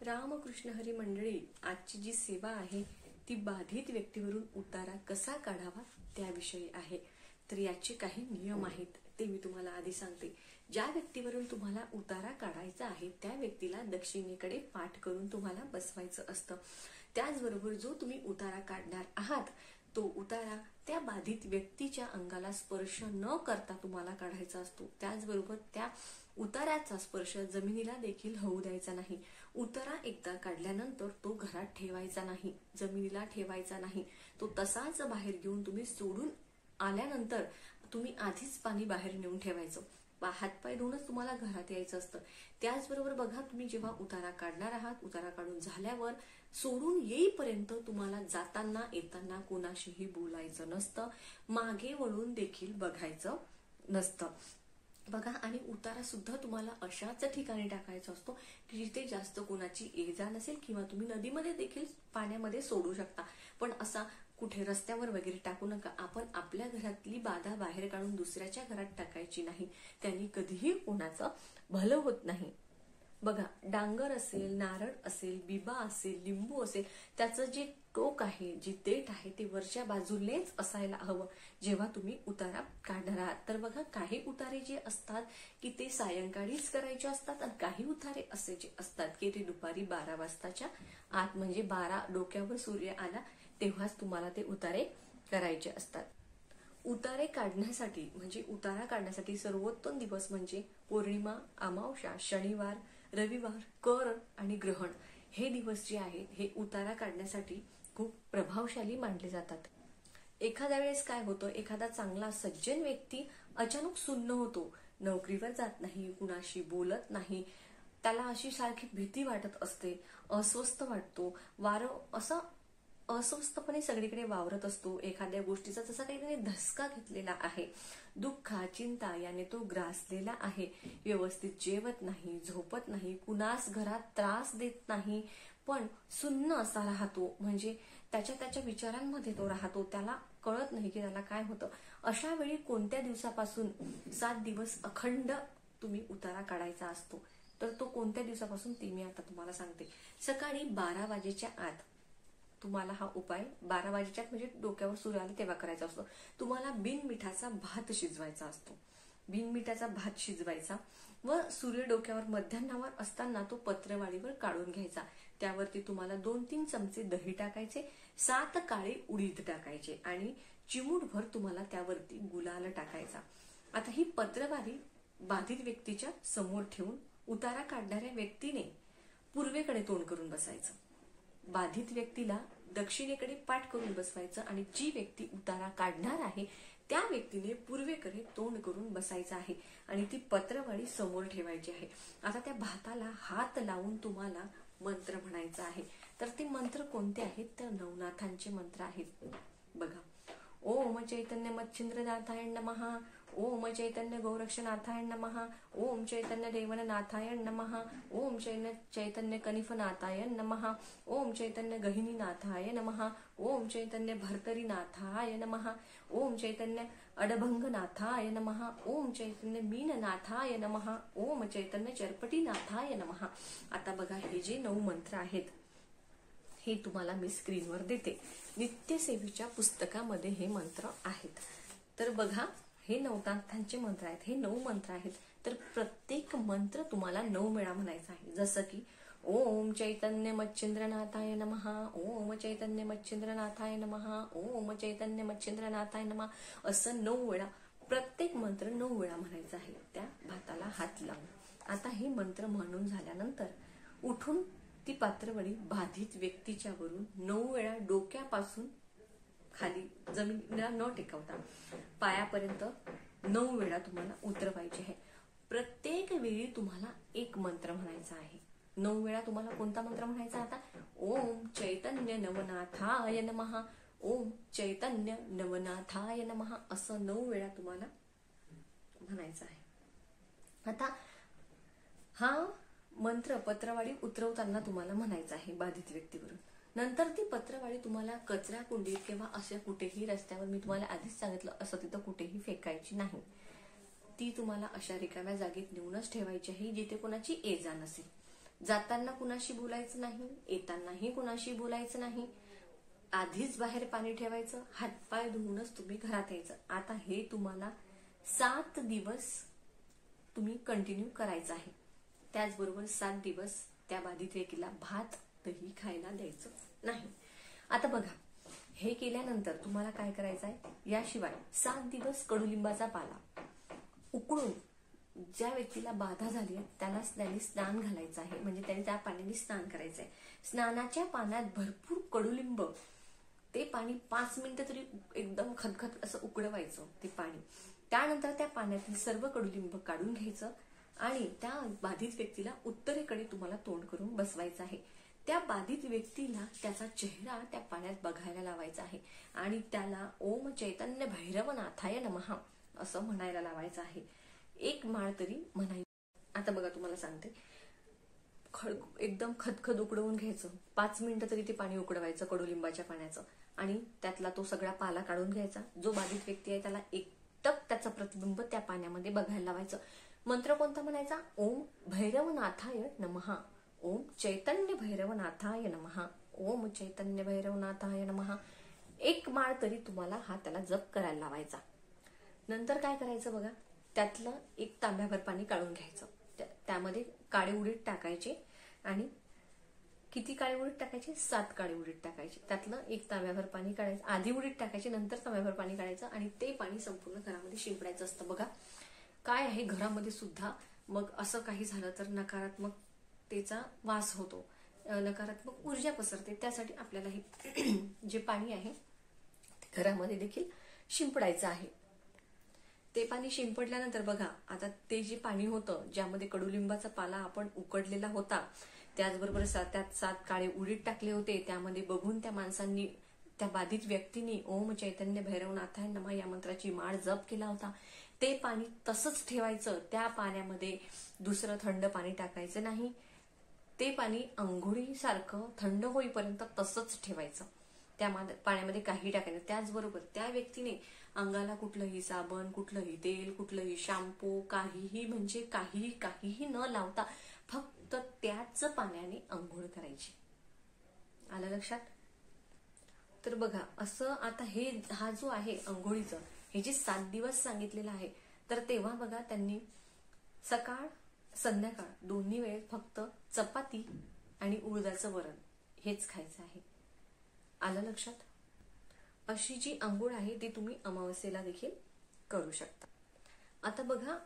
रामकृष्ण हरी मंडळी, आजची जी सेवा आहे ती बाधित व्यक्तीवरून उतारा कसा काढावा त्याविषयी आहे। तर याचे काही नियम आहेत ते मी तुम्हाला आधी सांगते। ज्या व्यक्तीवरून तुम्हाला उतारा काढायचा आहे त्या व्यक्तीला दक्षिणेकडे पाठ करून तुम्हाला बसवायचं असतं। त्याचबरोबर जो तुम्ही उतारा काढणार आहात तो उतारा त्या बाधित व्यक्तीच्या अंगाला स्पर्श न करता तुम्हाला काढायचा असतो। त्याचबरोबर त्या उताराचा स्पर्श जमिनीला देखील होऊ द्यायचा नाही। उतारा एकदा काढल्यानंतर तो घरात ठेवायचा नाही, जमिनीला ठेवायचा नाही, तो तसाच बाहेर घेऊन तुम्ही सोडून आल्यानंतर तुम्ही आधीच पाणी बाहेर नेऊन ठेवायचं। हातपाय धुवूनच तुम्हाला घरात यायचं असतं। त्याचबरोबर बघा, तुम्ही जेव्हा उतारा काढणार आहात, उतारा काढून झाल्यावर सोडून येईपर्यंत तुम्हाला जाताना येताना कोणाशीही बोलायचं नसतं, मागे वळून देखील बघायचं नसतं बघा। आणि उतारा सुद्धा तुम्हाला अशाच ठिकाणी टाकायचा असतो की जिथे जास्त कोणाची ये-जा नसेल, किंवा तुम्ही नदीमध्ये देखील पाण्यामध्ये सोडू शकता, पण असा कुठे रस्त्यावर वगैरे टाकू नका। आपण आपल्या घरातली बाधा बाहेर काढून दुसऱ्याच्या घरात टाकायची नाही, त्यांनी कधीही कोणाचं भलं होत नाही बघा। डांगर असेल, नारळ असेल, बिबा असेल, लिंबू असेल, त्याचं जे टोक आहे, जी देठ आहे, ते वरच्या बाजूनेच असायला हवं जेव्हा तुम्ही उतारा काढणार आहात। तर बघा, काही उतारे जे असतात की ते सायंकाळीच करायचे असतात, आणि काही उतारे असे जे असतात की ते दुपारी 12 वाजताच्या आत, म्हणजे 12 डोक्यावर सूर्य आला तेव्हाच तुम्हाला ते उतारे करायचे असतात। उतारे काढण्यासाठी म्हणजे उतारा काढण्यासाठी सर्वोत्तम दिवस म्हणजे पौर्णिमा, अमावस्या, शनिवार, रविवार, कर आणि ग्रहण हे दिवस जे आहेत हे उतारा काढण्यासाठी खूप प्रभावशाली मानले जातात। एखाद्या वेळेस काय होतं, एखादा चांगला सज्जन व्यक्ती अचानक सुन्न होतो, नोकरीवर जात नाही, कुणाशी बोलत नाही, त्याला अशी सारखी भीती वाटत असते, अस्वस्थ वाटतो, असं अस्वस्थपणे सगळीकडे वावरत असतो। एखाद्या गोष्टीचा जसा काही त्याने धसका घेतलेला आहे, दुःखा चिंता याने तो ग्रासलेला आहे, व्यवस्थित जेवत नाही, झोपत नाही, कुणास घरात त्रास देत नाही, पण सुन्न असा राहतो, म्हणजे त्याच्या विचारांमध्ये तो राहतो, त्याला कळत नाही की त्याला काय होतं। अशा वेळी कोणत्या दिवसापासून 7 दिवस अखंड तुम्ही उतारा काढायचा असतो, तर तो कोणत्या दिवसापासून ते मी आता तुम्हाला सांगते। सकाळी 12 वाजेच्या आत तुम्हाला हा उपाय 12 वाजेच्या म्हणजे डोक्यावर सूर्य आला तेव्हा करायचा असतो। तुम्हाला बिनमिठाचा भात शिजवायचा असतो, बिनमिठाचा भात शिजवायचा व सूर्य डोक्यावर मध्यान्हावर असताना तो पत्रवाळीवर काढून घ्यायचा। त्यावरती तुम्हाला 2-3 चमचे दही टाकायचे, 7 काळे उडीद टाकायचे आणि चिमूटभर तुम्हाला त्यावरती गुलाल टाकायचा। आता ही पत्रवाळी बाधित व्यक्तीच्या समोर ठेवून उतारा काढणाऱ्या व्यक्तीने पूर्वेकडे तोंड करून बसायचं, बाधित व्यक्तीला दक्षिणेकडे पाठ करून बसवायचं, आणि जी व्यक्ती उतारा काढणार आहे त्या व्यक्तीने पूर्वेकडे तोंड करून बसायचं आहे, आणि ती पत्रवाळी समोर ठेवायची आहे। आता त्या भाताला हात लावून तुम्हाला मंत्र म्हणायचा आहे। तर ते मंत्र कोणते आहेत, तर नवनाथांचे मंत्र आहेत बघा। ओम चैतन्य मच्छिंद्रनाथाय नमः, ओम चैतन्य गोरक्षनाथाय नमः, ओम चैतन्य देवननाथाय नमः, ओम चैतन्य कनिफनाथाय नमः, ओम चैतन्य गहिनीनाथाय नमः, ओम चैतन्य भर्तरीनाथाय नमः, ओम चैतन्य अडभंगनाथाय नमः, ओम चैतन्य मीननाथाय नमः, ओम चैतन्य चरपटीनाथाय नमः। आता बघा, हे जे 9 मंत्र आहेत हे तुम्हाला मी स्क्रीनवर देते। नित्यसेवेच्या पुस्तकामध्ये हे मंत्र आहेत। तर बघा, हे नवनाथांचे मंत्र आहेत, हे 9 मंत्र आहेत। तर प्रत्येक मंत्र तुम्हाला 9 वेळा म्हणायचा आहे, जसं की ओम चैतन्य मच्छिंद्रनाथाय नमः, ओम चैतन्य मच्छिंद्रनाथाय नमः, ओम चैतन्य मच्छिंद्रनाथाय नमः, असं 9 वेळा प्रत्येक मंत्र 9 वेळा म्हणायचा आहे त्या भाताला हात लावून। आता हे मंत्र म्हणून झाल्यानंतर उठून ती पात्रवळी बाधित व्यक्तीच्या वरून 9 वेळा डोक्यापासून खाली जमिनीला न टेकवता पायापर्यंत 9 वेळा तुम्हाला उतरवायचे आहे। प्रत्येक वेळी तुम्हाला एक मंत्र म्हणायचा आहे। 9 वेळा तुम्हाला कोणता मंत्र म्हणायचा आता, ओम चैतन्य नवनाथाय नमः, ओम चैतन्य नवनाथाय नमः, असं 9 वेळा तुम्हाला म्हणायचं आहे। आता हा मंत्र पत्रवाळी उतरवताना तुम्हाला म्हणायचं आहे बाधित व्यक्तीवरून। नंतर ती पत्रवाळी तुम्हाला कचरा कुंडीत किंवा अशा कुठेही रस्त्यावर, मी तुम्हाला आधीच सांगितलं असं तिथं कुठेही फेकायची नाही, ती तुम्हाला अशा रिकाम्या जागेत नेऊनच ठेवायची आहे जिथे कोणाची ये-जा नसेल। जाताना कुणाशी बोलायचं नाही, येतानाही कुणाशी बोलायचं नाही. आधीच बाहेर पाणी ठेवायचं, हातपाय धुवूनच तुम्ही घरात यायचं. आता हे तुम्हाला 7 दिवस तुम्ही कंटिन्यू करायचं आहे. त्याचबरोबर 7 दिवस त्या बाधित व्यक्तीला भात दही खायला द्यायचं नाही. आता बघा, हे केल्यानंतर तुम्हाला काय करायचं आहे, याशिवाय 7 दिवस कडुलिंबाचा पाला उकळून ज्या व्यक्तीला बाधा झाली आहे त्यांनी स्नान घालायचं आहे, म्हणजे त्यांनी त्या पाण्याने स्नान करायचं आहे. स्नानाच्या पाण्यात भरपूर कडुलिंब, ते पाणी 5 मिनिटं तरी एकदम खदखद असं उकळवायचं ते पाणी. त्यानंतर त्या पाण्यातील सर्व कडुलिंब काढून घ्यायचं आणि त्या बाधित व्यक्तीला उत्तरेकडे तुम्हाला तोंड करून बसवायचं आहे. त्या बाधित व्यक्तीला त्याचा चेहरा त्या पाण्यात बघायला लावायचा आहे आणि त्याला ओम चैतन्य भैरवनाथाय नमः असं म्हणायला लावायचं आहे. 1 माळ तरी म्हणायची. आता बघा, तुम्हाला सांगते, एकदम खदखद उकडवून घ्यायचं. 5 मिनिटं तरी ते पाणी उकडवायचं कडुलिंबाच्या पाण्याचं आणि त्यातला तो सगळा पाला काढून घ्यायचा. जो बाधित व्यक्ती आहे त्याला एकटक त्याचं प्रतिबिंब त्या पाण्यामध्ये बघायला लावायचं. मंत्र कोणता म्हणायचा? ओम भैरवनाथाय नमः, ओम चैतन्य भैरवनाथाय नमः, ओम चैतन्य भैरवनाथाय नमः. 1 माळ तरी तुम्हाला हा त्याला जप करायला लावायचा. नंतर काय करायचं बघा, त्यातलं 1 तांब्याभर पाणी काढून घ्यायचं. त्यामध्ये काळे उडीद टाकायचे आणि किती काळे उडीद टाकायचे? 7 काळे उडीद टाकायचे. त्यातलं 1 तांब्याभर पाणी काढायचं. आधी उडीद टाकायचे, नंतर तांब्याभर पाणी काढायचं आणि ते पाणी संपूर्ण घरामध्ये शिंपडायचं असतं. बघा काय आहे, घरामध्ये सुद्धा मग असं काही झालं तर नकारात्मकतेचा वास होतो, नकारात्मक ऊर्जा पसरते. त्यासाठी आपल्याला हे जे पाणी आहे ते घरामध्ये देखील शिंपडायचं आहे. ते पाणी शिंपडल्यानंतर बघा, आता ते जे पाणी होतं ज्यामध्ये कडुलिंबाचा पाला आपण उकडलेला होता, त्याचबरोबर त्यात 7 काळे उडीद टाकले होते, त्यामध्ये बघून त्या माणसांनी, त्या बाधित व्यक्तींनी ओम चैतन्य भैरवनाथाय नमः या मंत्राची माळ जप केला होता. ते पाणी तसंच ठेवायचं. त्या पाण्यामध्ये दुसरं थंड पाणी टाकायचं नाही. ते पाणी अंघोळीसारखं थंड होईपर्यंत तसंच ठेवायचं. त्या पाण्यामध्ये काही टाकायचं. त्याचबरोबर त्या व्यक्तीने अंगाला कुठलंही साबण, कुठलंही तेल, कुठलंही शॅम्पू, काहीही न लावता फक्त त्याच पाण्याने अंघोळ करायची. आलं लक्षात? तर बघा, असं आता हा जो आहे अंघोळीचं, हे जे 7 दिवस सांगितलेलं आहे, तर तेव्हा बघा त्यांनी सकाळ संध्याकाळ दोन्ही वेळेस फक्त चपाती आणि उडदाचं वरण हेच खायचं आहे. आलं लक्षात? अशी जी अंघोळ आहे ती तुम्ही अमावस्येला देखील करू शकता. आता बघा,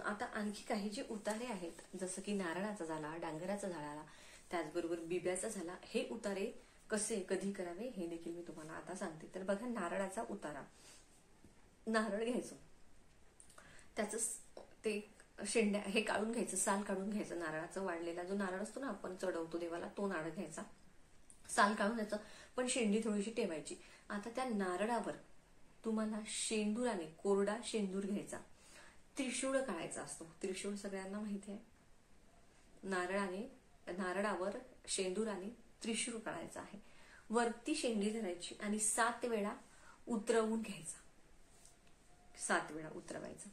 आता आणखी काही जे उतारे आहेत, जसं की नारळाचा झाला, डांगराचा झाला, त्याचबरोबर बिब्याचा झाला, हे उतारे कसे कधी करावे हे देखील मी तुम्हाला आता सांगते. तर बघा, नारळाचा उतारा, नारळ घ्यायचं, त्याचं ते शेंड्या हे काढून घ्यायचं, साल काढून घ्यायचं. नारळाचा वाढलेला जो नारळ असतो ना आपण चढवतो देवाला, तो नारळ घ्यायचा, साल काढून द्यायचं, पण शेंडी थोडीशी ठेवायची. आता त्या नारळावर तुम्हाला शेंदुराने, कोरडा शेंदूर घ्यायचा, त्रिशूळ काढायचा असतो. त्रिशूळ सगळ्यांना माहिती आहे. नारळावर शेंदुराने त्रिशूळ काढायचा आहे. वरती शेंडी धरायची आणि 7 वेळा उतरवून घ्यायचा. 7 वेळा उतरवायचा.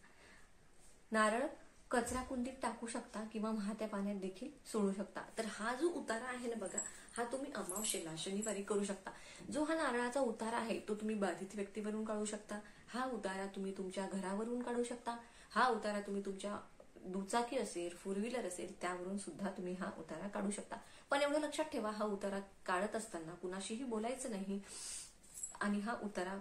नारळ कचरा कुंडीत टाकू शकता किंवा वाहत्या पाण्यात देखील सोडू शकता. तर हा जो उतारा आहे ना बघा, हा तुम्ही अमावस्येला शनिवारी करू शकता. जो हा नारळाचा उतारा आहे तो तुम्ही बाधित व्यक्तीवरून काढू शकता. हा उतारा तुम्ही तुमच्या घरावरून काढू शकता. हा उतारा तुम्ही तुमच्या दुचाकी असेल, 4 व्हीलर असेल, त्यावरून सुद्धा तुम्ही हा उतारा काढू शकता. पण एवढं लक्षात ठेवा, हा उतारा काढत असताना कुणाशीही बोलायचं नाही. आणि हा उतारा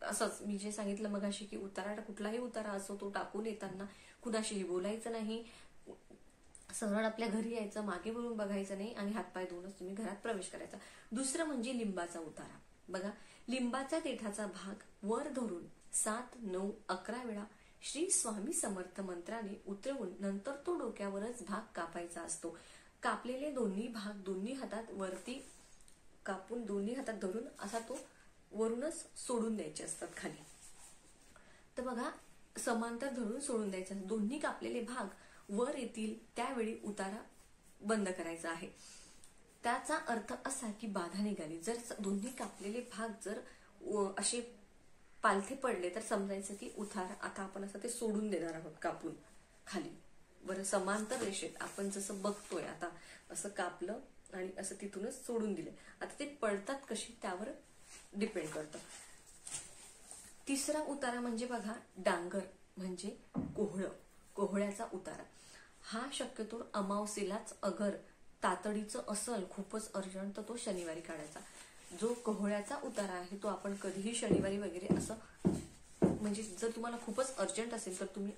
असंच मी जे सांगितलं मगाशी की कुठलाही उतारा असो तो टाकून येताना कुणाशीही बोलायचं नाही, सरळ आपल्या घरी यायचं, मागे वळून बघायचं नाही आणि हातपाय धुवूनच तुम्ही घरात प्रवेश करायचा. दुसरं म्हणजे लिंबाचा उतारा. बघा, लिंबाच्या देठाचा भाग वर धरून 7, 9, 11 वेळा श्री स्वामी समर्थ मंत्राने उतरवून नंतर तो डोक्यावरच भाग कापायचा असतो. कापलेले दोन्ही भाग दोन्ही हातात वरती कापून दोन्ही हातात धरून असा तो वरूनच सोडून द्यायचे असतात खाली. तर बघा, समांतर धरून सोडून द्यायचे. दोन्ही कापलेले भाग वर येतील त्यावेळी उतारा बंद करायचा आहे. त्याचा अर्थ असा की बाधा निघाली. जर दोन्ही कापलेले भाग जर असे पालथे पडले तर समजायचं की उतारा आता आपण असं ते सोडून देणार आहोत कापून खाली. बरं, समांतर रेषेत आपण जसं बघतोय आता, असं कापलं आणि असं तिथूनच सोडून दिलं. आता ते पडतात कशी त्यावर डिपेंड करतं. तिसरा उतारा म्हणजे बघा डांगर, म्हणजे कोहळ्याचा उतारा. हा शक्यतो अमावस्येलाच अगर तातडीचं असल, खूपच अर्जंट, तर तो शनिवारी काढायचा. जो कोहळ्याचा उतारा आहे तो आपण कधीही शनिवारी वगैरे असं, म्हणजे जर तुम्हाला खूपच अर्जंट असेल तर तुम्ही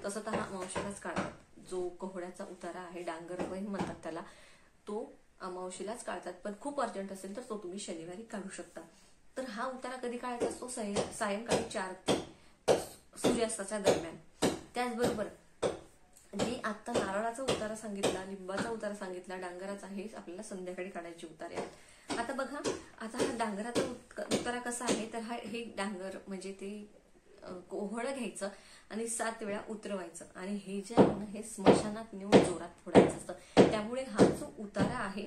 तसं तर हा अमावस्येलाच काढतात. जो कोहळ्याचा उतारा आहे, डांगर म्हणतात त्याला, तो अमावस्येलाच काढतात. पण खूप अर्जंट असेल तर तो तुम्ही शनिवारी काढू शकता. तर हा उतारा कधी काढायचा असतो? सायंकाळी 4 ते सूर्यास्ताच्या दरम्यान. त्याचबरोबर जे आता नारळाचा उतारा सांगितला, लिंबाचा उतारा सांगितला, डांगराचा, हे आपल्याला संध्याकाळी काढायचे उतारे आहेत. आता बघा, आता हा डांगराचा उतारा कसा आहे, तर हे डांगर म्हणजे ते कोहळं घ्यायचं आणि 7 वेळा उतरवायचं आणि हे जे आहे ना, हे स्मशानात नेऊन जोरात फोडायचं असतं. त्यामुळे हा जो उतारा आहे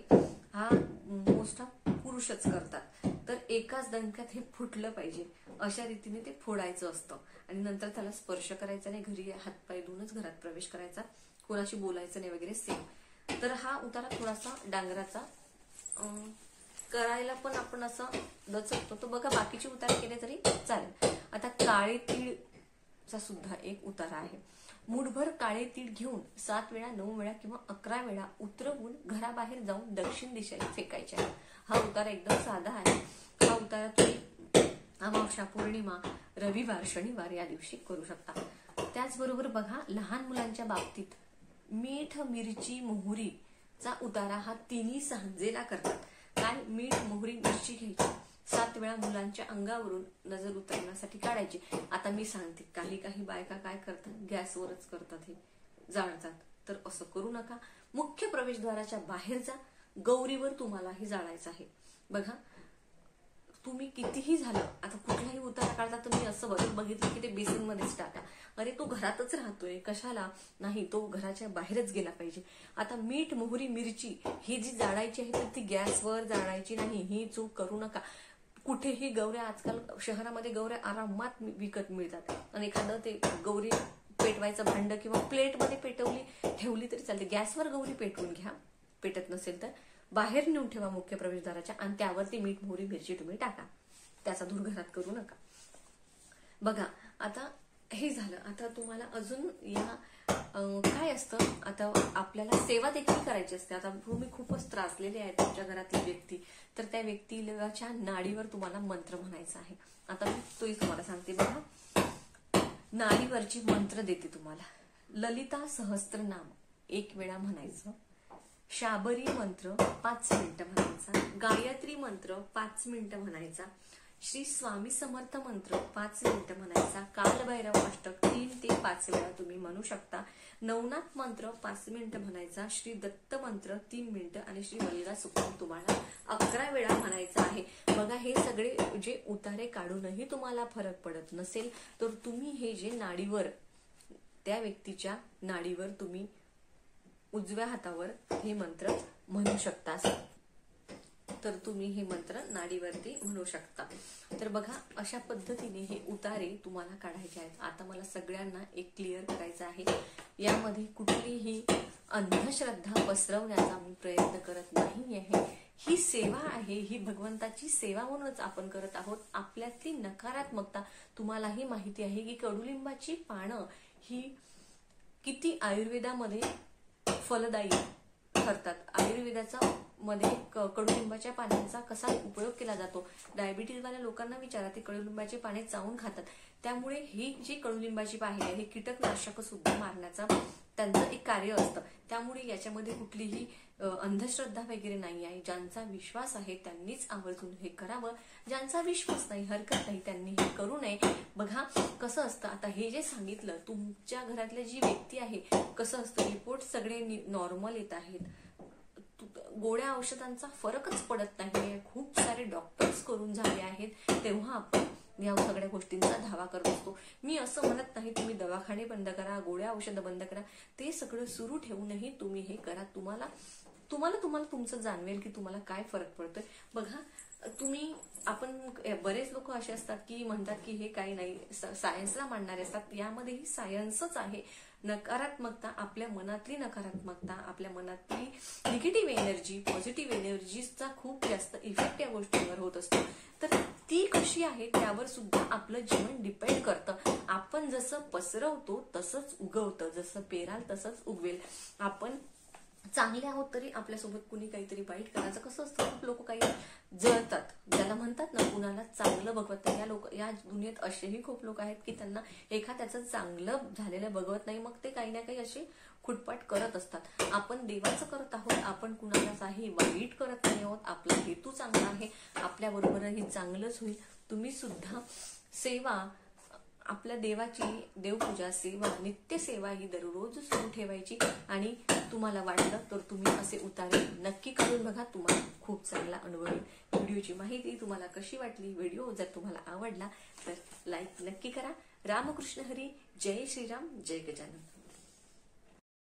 हा मोस्ट ऑफ पुरुषच करतात. तर एकाच दणक्यात हे फुटलं पाहिजे अशा रीतीने ते फोडायचं असतं आणि नंतर त्याला स्पर्श करायचा नाही, घरी हातपाय धुवूनच घरात प्रवेश करायचा, कोणाशी बोलायचं नाही वगैरे, सेम. तर हा उतारा थोडासा डांगराचा करायला पण आपण असं दचकतो. तो बघा, बाकीचे उतारे केले तरी चालेल. आता काळे तीळचा सुद्धा एक उतारा आहे. मुठभर काळे तीळ घेऊन 7 वेळा, 9 वेळा किंवा 11 वेळा उतरवून घराबाहेर जाऊन दक्षिण दिशेला फेकायचे आहे. हा उतारा एकदम साधा आहे. हा उतारा तुम्ही अमावस्या, पौर्णिमा, रविवार, शनिवार या दिवशी करू शकता. त्याचबरोबर बघा, लहान मुलांच्या बाबतीत मीठ, मिरची, मोहरीचा उतारा हा तिन्ही सांजेला करतात. काय, मीठ, मोहरी, मिरची घ्यायची, 7 वेळा मुलांच्या अंगावरून नजर उतरण्यासाठी काढायची. आता मी सांगते, काही बायका काय करतात, गॅसवरच करतात, हे जाळतात. तर असं करू नका. मुख्य प्रवेशद्वाराच्या बाहेर जा, गौरीवर तुम्हाला हे जाळायचं आहे. बघा, तुम्ही कितीही झालं, आता कुठलाही उतारा काढता तुम्ही असं बघितलं की ते बेसिन मध्येच टाका. अरे, तो घरातच राहतोय, कशाला? नाही, तो घराच्या बाहेरच गेला पाहिजे. आता मीठ, मोहरी, मिरची ही जी जाळायची आहे तर ती गॅसवर जाळायची नाही, ही चूक करू नका. कुठेही गौऱ्या, आजकाल शहरामध्ये गौऱ्या आरामात विकत मिळतात आणि एखादं ते गौरी पेटवायचं भांड किंवा प्लेटमध्ये ठेवली तरी चालते. गॅसवर गौरी पेटवून घ्या, पेटत नसेल तर बाहेर नेऊन ठेवा मुख्य प्रवेशद्वाराच्या आणि त्यावरती मीठ, मोहरी, मिरची तुम्ही टाका. त्याचा धूर घरात करू नका. बघा, आता हे झालं. आता तुम्हाला अजून या काय असतं, आता आपल्याला सेवा देखील करायची असते. आता तुम्ही खूपच त्रासलेले आहे तुमच्या घरातली व्यक्ती, तर त्या व्यक्तीच्या नाडीवर तुम्हाला मंत्र म्हणायचा आहे. आता मी तोही तुम्हाला सांगते. बघा, नाडीवरची मंत्र देते तुम्हाला. ललिता सहस्त्रनाम 1 वेळा म्हणायचं, शाबरी मंत्र 5 मिनिटं म्हणायचा, गायत्री मंत्र 5 मिनिटं म्हणायचा, श्री स्वामी समर्थ मंत्र 5 मिनिटं म्हणायचा, कालभैरव अष्टक 3 ते 5 वेळा तुम्ही म्हणू शकता, नवनाथ मंत्र 5 मिनिटं म्हणायचा, श्री दत्त मंत्र 3 मिनिटं आणि श्री मल्लिका सुक्तम तुम्हाला 11 वेळा म्हणायचा आहे. बघा, हे सगळे जे उतारे काढूनही तुम्हाला फरक पडत नसेल तर तुम्ही हे जे नाडीवर, त्या व्यक्तीच्या नाडीवर तुम्ही उजव्या हातावर हे मंत्र म्हणू शकता. तर तुम्ही हे मंत्र नाडीवरती म्हणू शकता. तर बघा, अशा पद्धतीने हे उतारे तुम्हाला काढायचे आहेत. आता मला सगळ्यांना एक क्लिअर करायचं आहे, यामध्ये कुठलीही अंधश्रद्धा पसरवण्याचा मी प्रयत्न करत नाही आहे. ही सेवा आहे, ही भगवंताची सेवा म्हणूनच आपण करत आहोत. आपल्यातली नकारात्मकता तुम्हालाही माहिती आहे की कडुलिंबाची पानं ही किती आयुर्वेदामध्ये फलदायी ठरतात. आयुर्वेदाचा मध्ये कडुलिंबाच्या पानांचा कसा उपयोग केला जातो, डायबिटीजवाल्या लोकांना विचारा, ते कडुलिंबाचे पाने चावून खातात. त्यामुळे ही जी कडुलिंबाची पाने आहे, हे कीटकनाशक सुद्धा मारण्याचा त्यांचं एक कार्य असतं. त्यामुळे याच्यामध्ये कुठलीही अंधश्रद्धा वगैरे नाही आहे. ज्यांचा विश्वास आहे त्यांनीच आवर्जून हे करावं, ज्यांचा विश्वास नाही, हरकत नाही, त्यांनी हे करू नये. बघा, कसं असतं, आता हे जे सांगितलं, तुमच्या घरातल्या जी व्यक्ती आहे, कसं असतं, रिपोर्ट सगळे नॉर्मल येत आहेत, गोळ्या औषधांचा फरकच पडत नाहीये, खूप सारे डॉक्टर्स करून झाले आहेत, तेव्हा आपण या सगळ्या गोष्टींचा धावा करत असतो. मी असं म्हणत नाही तुम्ही दवाखाने बंद करा, गोळ्या औषधं बंद करा, ते सगळं सुरू ठेवूनही तुम्ही हे करा. तुम्हाला तुमचं जाणवेल की तुम्हाला काय फरक पडतोय. बघा, आपण बरेच लोक असे असतात की म्हणतात की हे काही नाही, सायन्सला मानणारे असतात. यामध्येही सायन्सच आहे. नकारात्मकता, आपल्या मनातली नकारात्मकता, आपल्या मनातली निगेटिव्ह एनर्जी, पॉझिटिव्ह एनर्जीचा खूप जास्त इफेक्ट या गोष्टींवर होत असतो. तर ती कशी आहे त्यावर सुद्धा आपलं जीवन डिपेंड करतं. आपण जसं पसरवतो तसंच उगवतं, जसं पेराल तसंच उगवेल. आपण चांगले आहोत तरी आपल्यासोबत कुणी काहीतरी वाईट करायचं कसं असतं, खूप लोक काही जळतात, ज्याला म्हणतात ना कुणाला चांगलं बघवत नाही. या दुनियेत असेही खूप लोक आहेत की त्यांना एखाद्याचं चांगलं झालेलं बघवत नाही, मग ते काही ना काही असे खुटपाट करत असतात. आपण देवाचं करत आहोत, आपण कुणालाही वाईट करत नाही आहोत. आपला हेतू चांगला आहे, आपल्याबरोबरही चांगलंच होईल. तुम्ही सुद्धा सेवा, आपल्या देवाची देवपूजा, सेवा, नित्य सेवा ही दररोज सुरू ठेवायची. आणि तुम्हाला वाटलं तर तुम्ही असे उतारे नक्की करून बघा, तुम्हाला खूप चांगला अनुभव येईल. व्हिडिओची माहिती तुम्हाला कशी वाटली, व्हिडिओ जर तुम्हाला आवडला तर लाईक नक्की करा. रामकृष्ण हरी, जय श्रीराम, जय गजानन.